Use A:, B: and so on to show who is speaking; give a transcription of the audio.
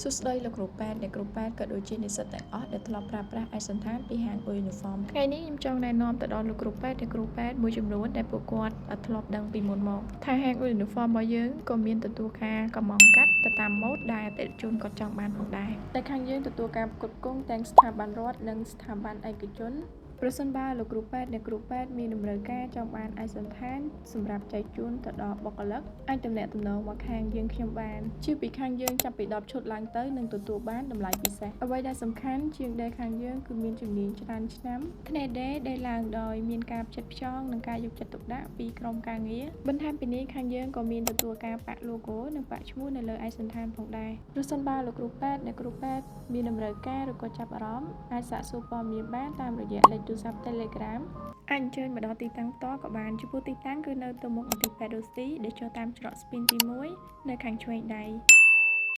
A: សួស្តីលោកគ្រូប៉ែតអ្នកគ្រូប៉ែតក៏ដូចជានិស្សិតទាំងអស់ដែលធ្លាប់ប្រើប្រាស់ឯកសណ្ឋានពីហាង Uniform ថ្ងៃនេះខ្ញុំចង់ណែនាំទៅដល់លោកគ្រូប៉ែតអ្នកគ្រូប៉ែតមួយចំនួនដែលពួកគាត់អត់ធ្លាប់ដឹងពីមុនមកថាហាង Uniform របស់យើងក៏មានទទួលការកម្មង់កាត់ទៅតាមម៉ូដដែលអតិថិជនគាត់ចង់បានផងដែរតែខាងយើងទទួលការផ្គត់ផ្គង់ទាំងស្ថាប័នរដ្ឋនិងស្ថាប័នឯកជនប្រសិនបើលោកគ្រូប៉ែតអ្នកគ្រូប៉ែតមានតម្រូវការចង់បានឯកសណ្ឋានសម្រាប់ចែកជូនទៅដល់បុគ្គលិកអាចទំនាក់ទំនងមកខាងយើងខ្ញុំបានជាពីខាងយើងចាប់ពី10ឈុតឡើងទៅនឹងទទួលបានតម្លៃពិសេសអ្វីដែលសំខាន់ជាងដែលខាងយើងគឺមានជំនាញច្រើនឆ្នាំថ្នាក់ដេរដែលឡើងដោយមានការផ្ចិតផ្ចង់និងការយកចិត្តទុកដាក់ពីក្រុមការងារបន្ថែមពីនេះខាងយើងក៏មានទទួលការប៉ាក់ logo និងប៉ាក់ឈ្មោះនៅលើឯកសណ្ឋានផងដែរប្រសិនបើលោកគ្រូប៉ែតអ្នកគ្រូប៉ែតមានតម្រូវការឬក៏ចាប់អារម្មណ៍អាចសាកសួរព័ត៌មានបានតាមរយៈលេខទូរស័ព្ទ Telegram អាចអញ្ជើញមកដល់ទីតាំងផ្ទាល់ក៏បានចំពោះទីតាំងគឺនៅទៅមុខមន្ទីរពេទ្យរស់ទីដែលចុះតាមច្រកស្ពានទី1នៅខាងឆ្វេងដៃ